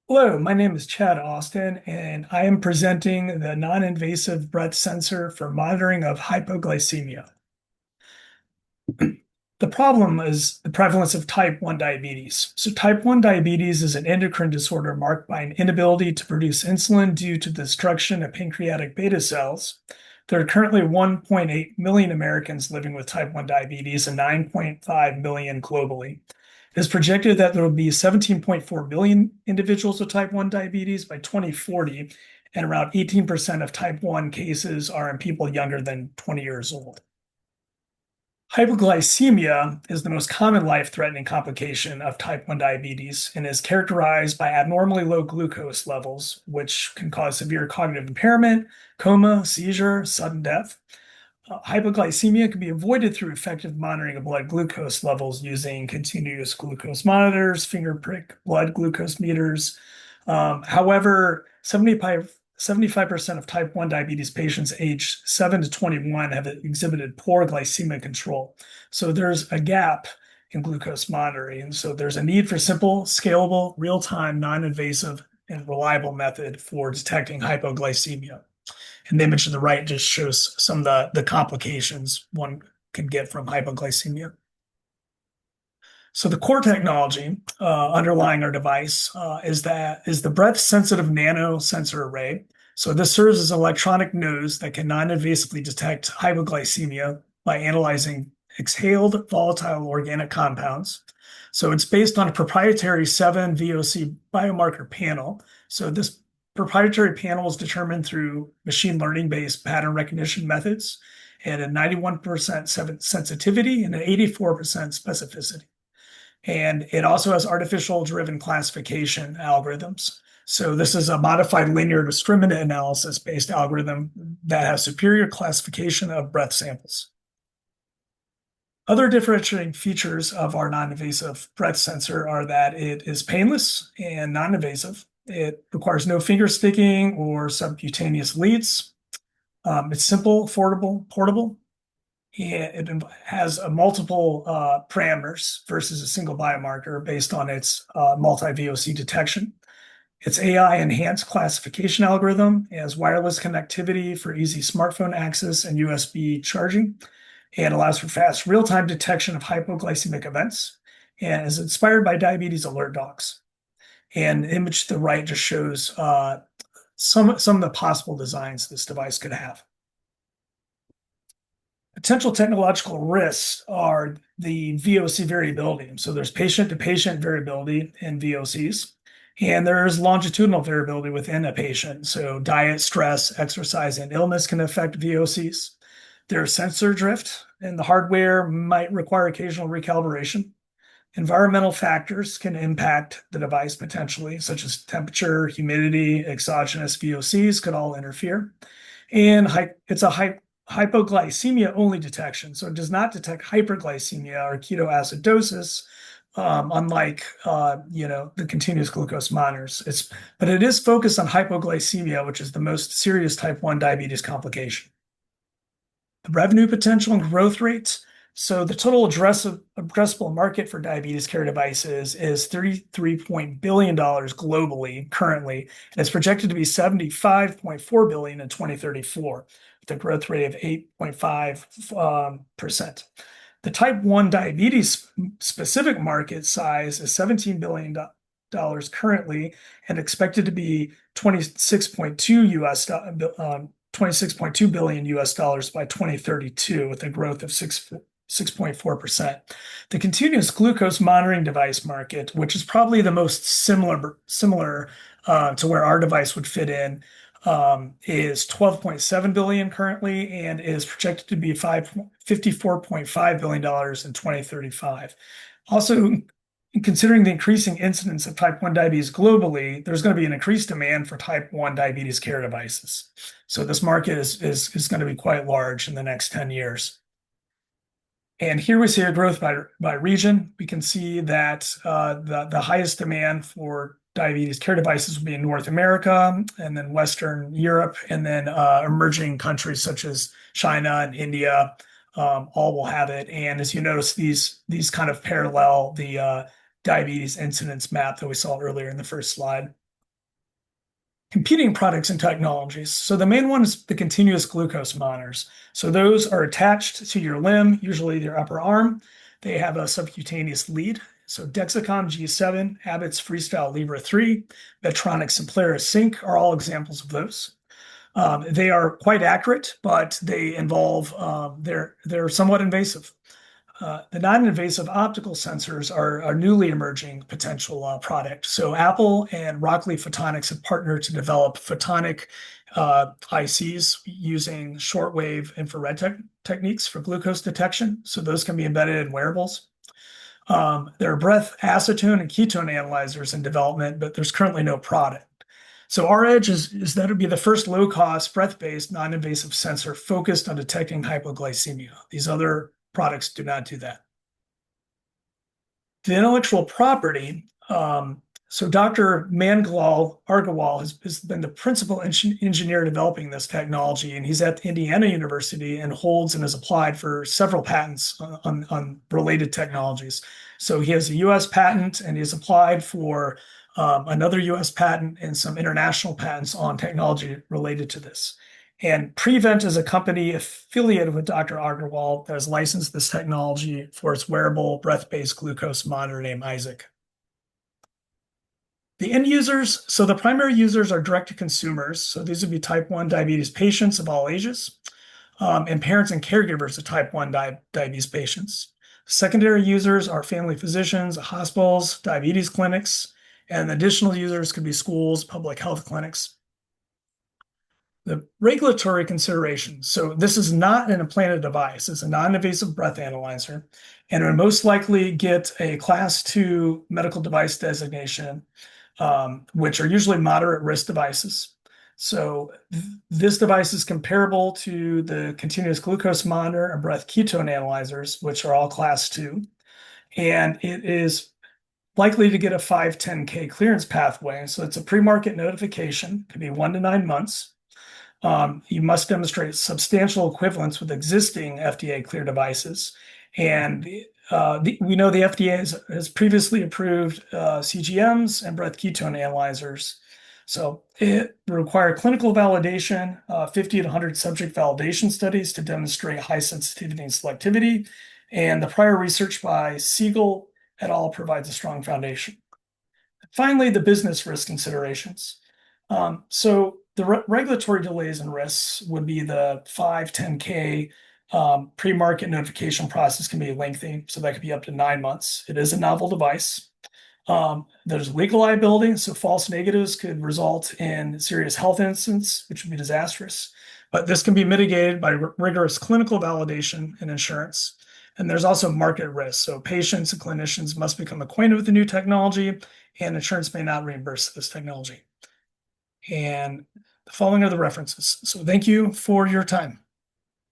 Hello, my name is Chad Austin, and I am presenting the non-invasive breath sensor for monitoring of hypoglycemia. The problem is the prevalence of type 1 diabetes. So, type 1 diabetes is an endocrine disorder marked by an inability to produce insulin due to the destruction of pancreatic beta cells. There are currently 1.8 million Americans living with type 1 diabetes and 9.5 million globally. It is projected that there will be 17.4 million individuals with type 1 diabetes by 2040, and around 18% of type 1 cases are in people younger than 20 years old. Hypoglycemia is the most common life-threatening complication of type 1 diabetes and is characterized by abnormally low glucose levels, which can cause severe cognitive impairment, coma, seizure, sudden death. Hypoglycemia can be avoided through effective monitoring of blood glucose levels using continuous glucose monitors, finger prick blood glucose meters. However, 75% of type 1 diabetes patients aged 7 to 21 have exhibited poor glycemic control. So there's a gap in glucose monitoring. And so there's a need for simple, scalable, real-time, non-invasive, and reliable method for detecting hypoglycemia. And the image to the right just shows some of the complications one can get from hypoglycemia. So the core technology underlying our device is the breath sensitive nano sensor array. So this serves as an electronic nose that can non-invasively detect hypoglycemia by analyzing exhaled volatile organic compounds. So it's based on a proprietary 7 VOC biomarker panel. So this proprietary panel is determined through machine learning based pattern recognition methods and a 91% sensitivity and an 84% specificity. And it also has artificial driven classification algorithms. So this is a modified linear discriminant analysis based algorithm that has superior classification of breath samples. Other differentiating features of our non-invasive breath sensor are that it is painless and non-invasive. It requires no finger sticking or subcutaneous leads. It's simple, affordable, portable. It has multiple parameters versus a single biomarker based on its multi-VOC detection. Its AI-enhanced classification algorithm has wireless connectivity for easy smartphone access and USB charging, and allows for fast real-time detection of hypoglycemic events, and is inspired by diabetes alert dogs. And the image to the right just shows some of the possible designs this device could have. Potential technological risks are the VOC variability. So there's patient-to-patient variability in VOCs, and there's longitudinal variability within a patient. So diet, stress, exercise, and illness can affect VOCs. There's sensor drift, and the hardware might require occasional recalibration. Environmental factors can impact the device potentially, such as temperature, humidity, exogenous VOCs could all interfere. And it's a hypoglycemia only detection. So it does not detect hyperglycemia or ketoacidosis, unlike the continuous glucose monitors. But it is focused on hypoglycemia, which is the most serious type 1 diabetes complication. The revenue potential and growth rates. So the total addressable market for diabetes care devices is $33 billion globally currently, and it's projected to be $75.4 billion in 2034, with a growth rate of 8.5%. The type 1 diabetes specific market size is $17 billion currently, and expected to be 26.2 billion US dollars by 2032, with a growth of 6.4%. The continuous glucose monitoring device market, which is probably the most similar to where our device would fit in, is 12.7 billion currently, and is projected to be $54.5 billion in 2035. Also, considering the increasing incidence of type 1 diabetes globally, there's going to be an increased demand for type 1 diabetes care devices. So this market is going to be quite large in the next 10 years. And here we see a growth by region. We can see that the highest demand for diabetes care devices will be in North America, and then Western Europe, and then emerging countries such as China and India, all will have it. And as you notice, these kind of parallel the diabetes incidence map that we saw earlier in the first slide. Competing products and technologies. So the main one is the continuous glucose monitors. So those are attached to your limb, usually your upper arm. They have a subcutaneous lead. So Dexcom G7, Abbott's Freestyle Libre 3, Medtronic's Simplera Sync are all examples of those. They are quite accurate, but they involve they're somewhat invasive. The non-invasive optical sensors are a newly emerging potential product. So Apple and Rockley Photonics have partnered to develop photonic ICs using shortwave infrared techniques for glucose detection. So those can be embedded in wearables. There are breath acetone and ketone analyzers in development, but there's currently no product. So our edge is that it would be the first low-cost, breath-based, non-invasive sensor focused on detecting hypoglycemia. These other products do not do that. The intellectual property, so Dr. Mangalal Agarwal has been the principal engineer developing this technology, and he's at Indiana University and holds and has applied for several patents on related technologies. So he has a US patent and he's applied for another US patent and some international patents on technology related to this. And Prevent is a company affiliated with Dr. Agarwal that has licensed this technology for its wearable breath-based glucose monitor named Isaac. The end users, so the primary users are direct to consumers. So these would be type 1 diabetes patients of all ages, and parents and caregivers of type 1 diabetes patients. Secondary users are family physicians, hospitals, diabetes clinics, and additional users could be schools, public health clinics. The regulatory considerations. So this is not an implanted device. It's a non-invasive breath analyzer, and it would most likely get a Class 2 medical device designation, which are usually moderate risk devices. So this device is comparable to the continuous glucose monitor and breath ketone analyzers, which are all Class 2, and it is likely to get a 510(k) clearance pathway. So it's a pre-market notification, could be 1 to 9 months. You must demonstrate substantial equivalence with existing FDA-cleared devices. And we know the FDA has previously approved CGMs and breath ketone analyzers. So it require clinical validation, 50 to 100 subject validation studies to demonstrate high sensitivity and selectivity. And the prior research by Siegel et al. Provides a strong foundation. Finally, the business risk considerations. So the regulatory delays and risks would be the 510(k) pre-market notification process can be lengthy, so that could be up to 9 months. It is a novel device. There's legal liability, so false negatives could result in serious health incidents, which would be disastrous. But this can be mitigated by rigorous clinical validation and insurance. And there's also market risk. So patients and clinicians must become acquainted with the new technology, and insurance may not reimburse this technology. And the following are the references. So thank you for your time.